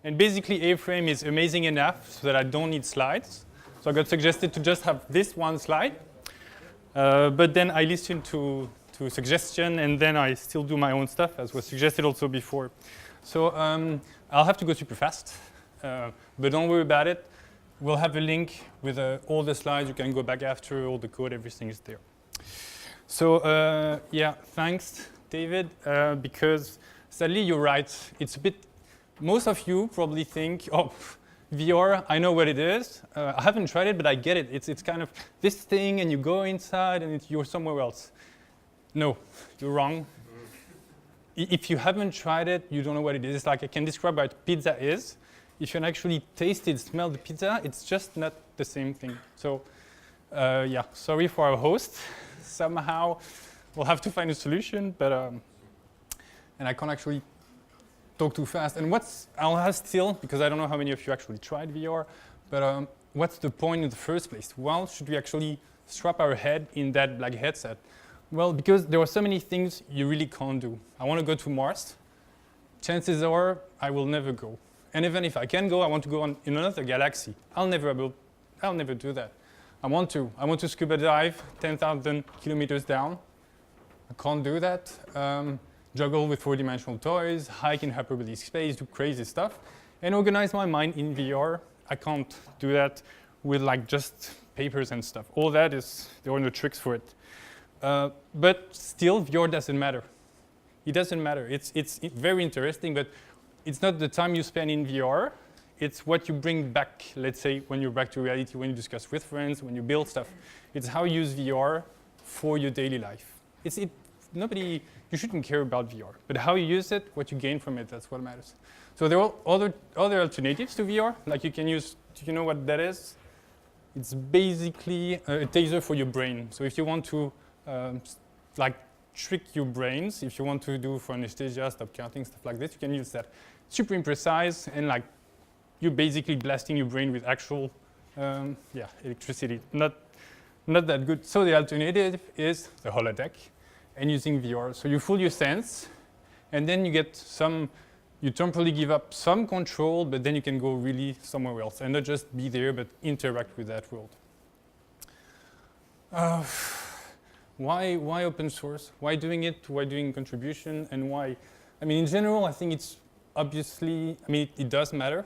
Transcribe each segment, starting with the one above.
And basically, A-frame is amazing enough so that I don't need slides. So I got suggested to just have this one slide. But then I listened to suggestion, and then I still do my own stuff, as was suggested also before. So I'll have to go super fast. But don't worry about it. We'll have a link with all the slides. You can go back after, all the code, everything is there. So yeah, thanks, David, because sadly you're right. It's a bit, most of you probably think, oh, VR, I know what it is. I haven't tried it, but I get it. It's kind of this thing, and you go inside, and you're somewhere else. No, you're wrong. If you haven't tried it, you don't know what it is. It's like I can describe what pizza is. If you can actually taste it, smell the pizza, it's just not the same thing. So yeah, sorry for our host. Somehow we'll have to find a solution, but and I can't actually talk too fast. And I'll ask still, because I don't know how many of you actually tried VR, but what's the point in the first place? Well, should we actually strap our head in that black headset? Well, because there are so many things you really can't do. I want to go to Mars. Chances are I will never go. And even if I can go, I want to go in another galaxy. I'll never do that. I want to scuba dive 10,000 kilometers down. I can't do that. Juggle with 4-dimensional toys, hike in hyperbolic space, do crazy stuff, and organize my mind in VR. I can't do that with like just papers and stuff. All that there are no tricks for it. But still, VR doesn't matter. It doesn't matter. It's very interesting, but it's not the time you spend in VR. It's what you bring back, let's say, when you're back to reality, when you discuss with friends, when you build stuff. It's how you use VR for your daily life. You shouldn't care about VR, but how you use it, what you gain from it, that's what matters. So there are other alternatives to VR, like you can use, do you know what that is? It's basically a taser for your brain. So if you want to like trick your brains, if you want to do for anesthesia, stop counting, stuff like this, you can use that. Super imprecise, and like you're basically blasting your brain with actual electricity. Not that good. So the alternative is the holodeck and using VR. So you fool your sense, and then you get you temporarily give up some control, but then you can go really somewhere else and not just be there, but interact with that world. Why open source? Why doing it? Why doing contribution? And why? I mean, in general, I think it's obviously, it does matter.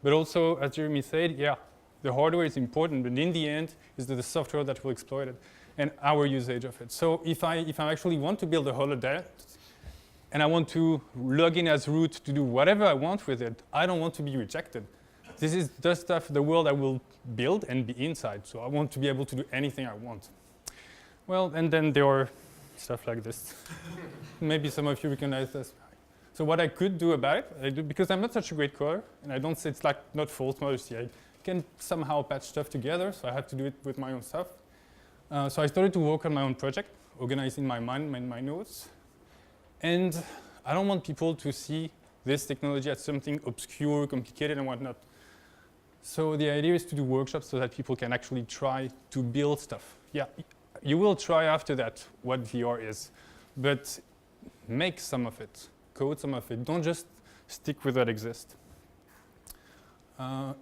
But also, as Jeremy said, yeah, the hardware is important, but in the end, it's the software that will exploit it and our usage of it. So if I actually want to build a holodeck and I want to log in as root to do whatever I want with it, I don't want to be rejected. This is the stuff, the world I will build and be inside. So I want to be able to do anything I want. Well, and then there are stuff like this. Maybe some of you recognize this. So what I could do about it, because I'm not such a great coder, and I don't say it's like not false modesty. I can somehow patch stuff together, so I had to do it with my own stuff. So I started to work on my own project, organizing my mind, my notes. And I don't want people to see this technology as something obscure, complicated, and whatnot. So the idea is to do workshops so that people can actually try to build stuff. Yeah, you will try after that what VR is, but make some of it, code some of it. Don't just stick with what exists.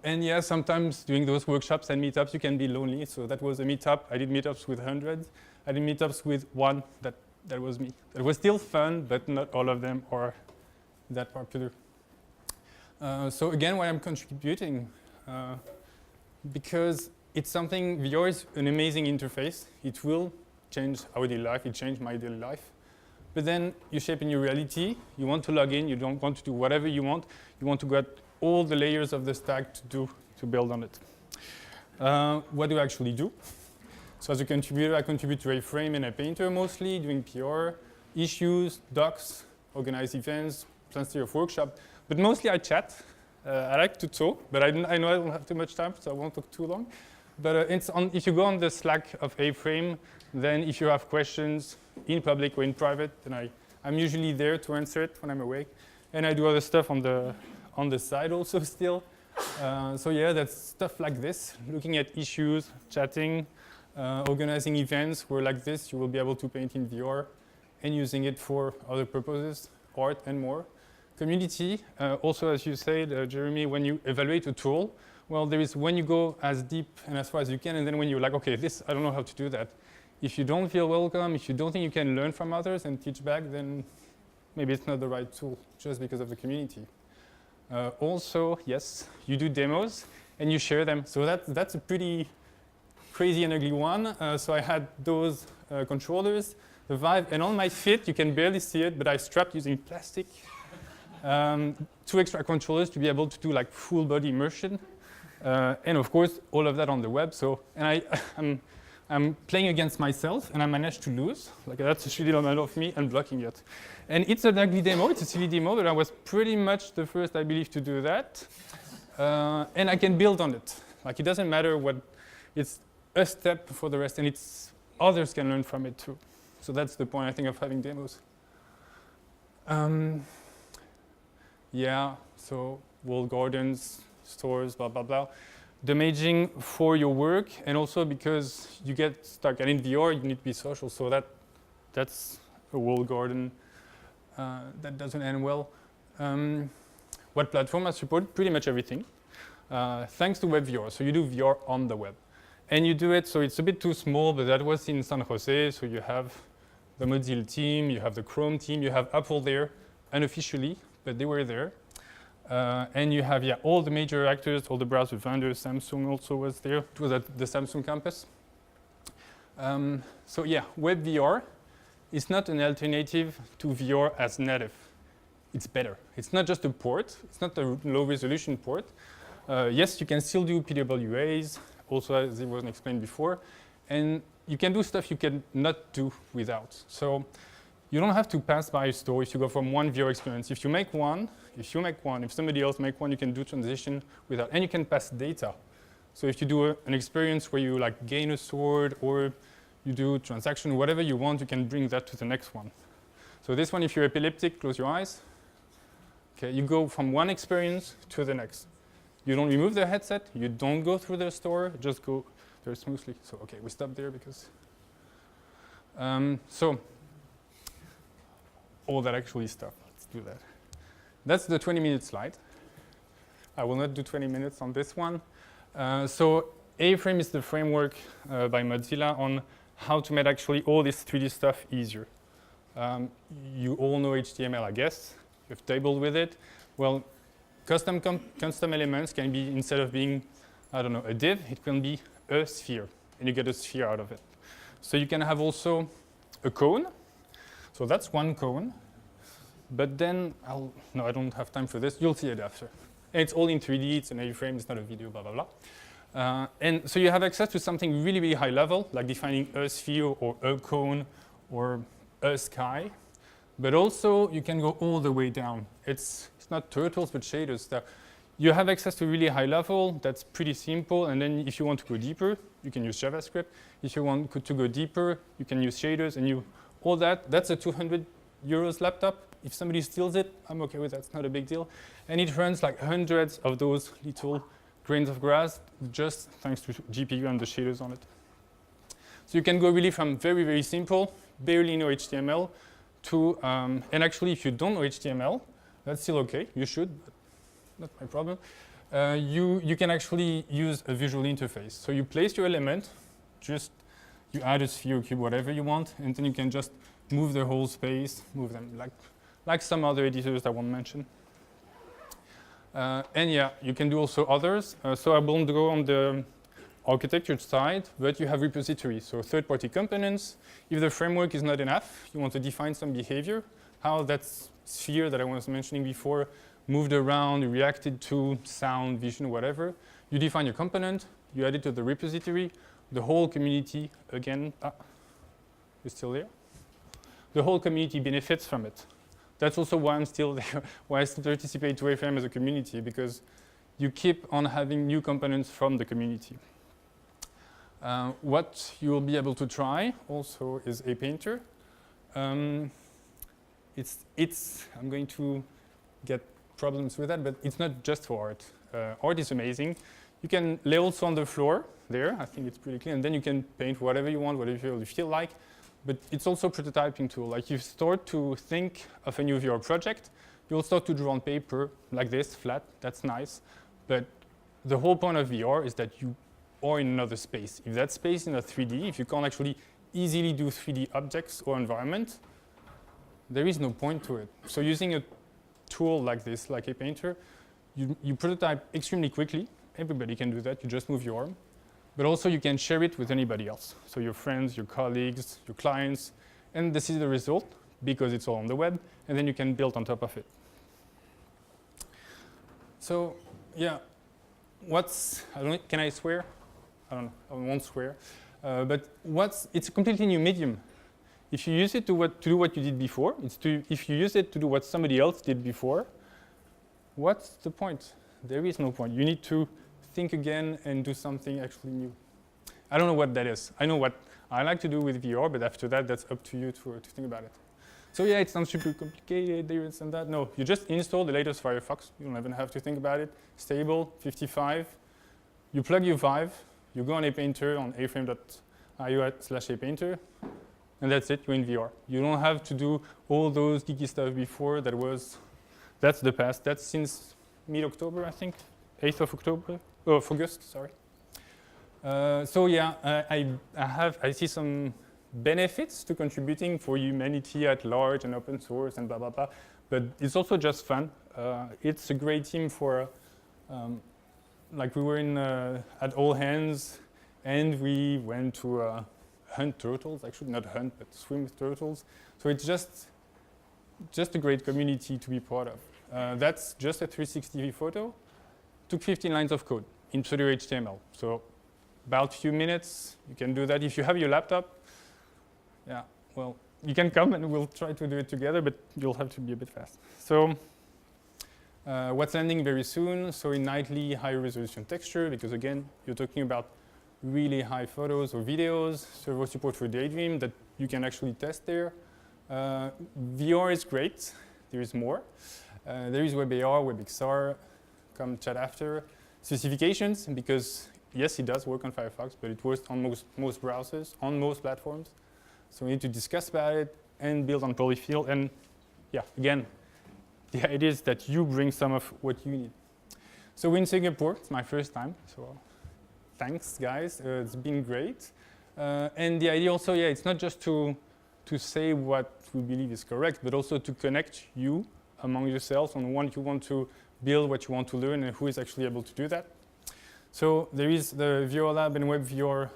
And yeah, sometimes doing those workshops and meetups, you can be lonely. So that was a meetup. I did meetups with hundreds. I did meetups with one that was me. It was still fun, but not all of them are that popular. So again, why I'm contributing, because it's something, VR is an amazing interface. It will change our daily life. It changed my daily life. But then you shape in your reality. You want to log in. You don't want to do whatever you want. You want to get all the layers of the stack to build on it. What do I actually do? So as a contributor, I contribute to A-Frame and Painter mostly, doing PR, issues, docs, organize events, plenty of workshops. But mostly I chat. I like to talk, but I know I don't have too much time, so I won't talk too long. But if you go on the Slack of A-Frame, then if you have questions in public or in private, then I'm usually there to answer it when I'm awake. And I do other stuff on the side also still. So yeah, that's stuff like this, looking at issues, chatting, organizing events where like this you will be able to paint in VR and using it for other purposes, art and more. community, also as you said, Jeremy, when you evaluate a tool, well, there is when you go as deep and as far as you can, and then when you're like, okay, this, I don't know how to do that. If you don't feel welcome, if you don't think you can learn from others and teach back, then maybe it's not the right tool just because of the community. Also, yes, you do demos and you share them. So that's a pretty crazy and ugly one. So I had those controllers, the Vive, and on my feet, you can barely see it, but I strapped using plastic 2 extra controllers to be able to do like full body immersion. And of course, all of that on the web. So, and I'm playing against myself, and I managed to lose. Like that's a shitty amount of me unblocking it. And it's an ugly demo, it's a silly demo, but I was pretty much the first, I believe, to do that. And I can build on it. Like it doesn't matter what, it's a step for the rest, and it's others can learn from it too. So that's the point, I think, of having demos. Yeah, so walled gardens, stores, blah, blah, blah. Damaging for your work, and also because you get stuck. And in VR, you need to be social, so that's a walled garden that doesn't end well. What platform I support? Pretty much everything. Thanks to WebVR, so you do VR on the web. And you do it, so it's a bit too small, but that was in San Jose, so you have the Mozilla team, you have the Chrome team, you have Apple there, unofficially, but they were there. And you have, all the major actors, all the browser vendors, Samsung also was there. It was at the Samsung campus. So WebVR is not an alternative to VR as native. It's better. It's not just a port. It's not a low resolution port. Yes, you can still do PWAs, also as it was explained before. And you can do stuff you can not do without. So you don't have to pass by a store if you go from one VR experience. If you make one, if somebody else make one, you can do transition without, and you can pass data. So if you do an experience where you like gain a sword or you do transaction, whatever you want, you can bring that to the next one. So this one, if you're epileptic, close your eyes. Okay, you go from one experience to the next. You don't remove the headset, you don't go through the store, just go very smoothly. So okay, we stop there because, so all that actually stuff, let's do that. That's the 20-minute slide. I will not do 20 minutes on this one. So A-Frame is the framework by Mozilla on how to make actually all this 3D stuff easier. You all know HTML, I guess. You've dabbled with it. Well, custom elements can be, instead of being, I don't know, a div, it can be a sphere, and you get a sphere out of it. So you can have also a cone. So that's one cone. But then, no, I don't have time for this. You'll see it after. And it's all in 3D. It's an A-frame. It's not a video, blah, blah, blah. And so you have access to something really, really high level, like defining a sphere or a cone or a sky. But also, you can go all the way down. It's not turtles, but shaders. You have access to really high level. That's pretty simple. And then if you want to go deeper, you can use JavaScript. If you want to go deeper, you can use shaders. And all that, that's a 200 euros laptop. If somebody steals it, I'm okay with that. It's not a big deal. And it runs like hundreds of those little grains of grass just thanks to GPU and the shaders on it. So you can go really from very, very simple, barely know HTML, to, and actually if you don't know HTML, that's still okay. You should, but not my problem. You can actually use a visual interface. So you place your element, you add a sphere, cube, whatever you want, and then you can just move the whole space, move them like some other editors I won't mention. And you can do also others. So I won't go on the architecture side, but you have repositories, so third-party components. If the framework is not enough, you want to define some behavior, how that sphere that I was mentioning before moved around, reacted to sound, vision, whatever. You define your component, you add it to the repository, the whole community, again, you're still there? The whole community benefits from it. That's also why I'm still there, why I still participate to A-Frame as a community, because you keep on having new components from the community. What you will be able to try also is a painter. I'm going to get problems with that, but it's not just for art. Art is amazing. You can lay also on the floor there. I think it's pretty clear. And then you can paint whatever you want, whatever you feel like. But it's also a prototyping tool. Like you start to think of a new VR project, you'll start to draw on paper like this, flat. That's nice. But the whole point of VR is that you are in another space. If that space is in a 3D, if you can't actually easily do 3D objects or environment, there is no point to it. So using a tool like this, like a painter, you prototype extremely quickly. Everybody can do that. You just move your arm. But also you can share it with anybody else. So your friends, your colleagues, your clients. And this is the result because it's all on the web. And then you can build on top of it. So yeah, can I swear? I don't know, I won't swear. But it's a completely new medium. If you use it to do what you did before, if you use it to do what somebody else did before, what's the point? There is no point. You need to think again and do something actually new. I don't know what that is. I know what I like to do with VR, but after that, that's up to you to think about it. So yeah, it's not super complicated, this and that. No, you just install the latest Firefox. You don't even have to think about it. Stable, 55. You plug your Vive. You go on apainter on aframe.io/apainter. And that's it, you're in VR. You don't have to do all those geeky stuff before. That's the past. That's since mid-October, I think, 8th of August, sorry. So yeah, I see some benefits to contributing for humanity at large and open source and blah, blah, blah. But it's also just fun. It's a great team for, like we were at All Hands and we went to hunt turtles, actually not hunt, but swim with turtles. So it's just a great community to be part of. That's just a 360 photo. Took 15 lines of code in pseudo HTML. So about a few minutes, you can do that. If you have your laptop, yeah, well, you can come and we'll try to do it together, but you'll have to be a bit fast. So what's landing very soon? So in nightly high resolution texture, because again, you're talking about really high photos or videos, server support for Daydream that you can actually test there. VR is great. There is more. There is WebVR, WebXR, come chat after. Specifications, because yes, it does work on Firefox, but it works on most browsers, on most platforms. So we need to discuss about it and build on polyfill. And yeah, again, the idea is that you bring some of what you need. So we're in Singapore. It's my first time. So thanks, guys. It's been great. And the idea also, yeah, it's not just to say what we believe is correct, but also to connect you among yourselves on what you want to build, what you want to learn, and who is actually able to do that. So there is the VR Lab and WebVR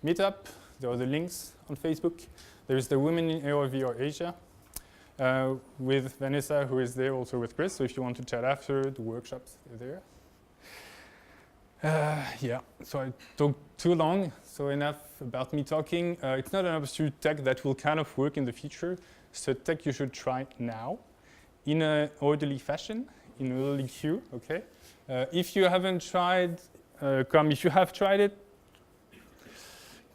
meetup. There are the links on Facebook. There is the Women in AR VR Asia with Vanessa, who is there, also with Chris. So if you want to chat after, the workshops are there. Yeah, so I talked too long, so enough about me talking. It's not an obscure tech that will kind of work in the future. It's a tech you should try now in an orderly fashion, in an orderly queue, okay? If you haven't tried, come. If you have tried it,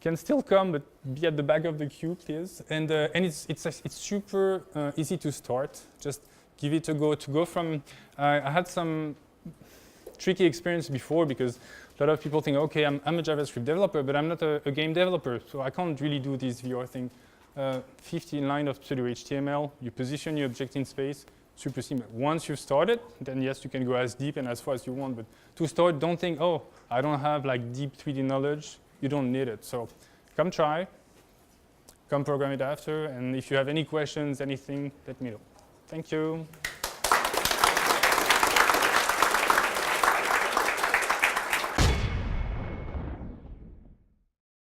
can still come, but be at the back of the queue, please. And it's super easy to start. Just give it a go. To go from, I had some tricky experience before because a lot of people think, okay, I'm a JavaScript developer, but I'm not a game developer, so I can't really do this VR thing. 15 lines of pseudo HTML, you position your object in space, super simple. Once you've started, then yes, you can go as deep and as far as you want, but to start, don't think, oh, I don't have like deep 3D knowledge. You don't need it. So come try, come program it after, and if you have any questions, anything, let me know. Thank you.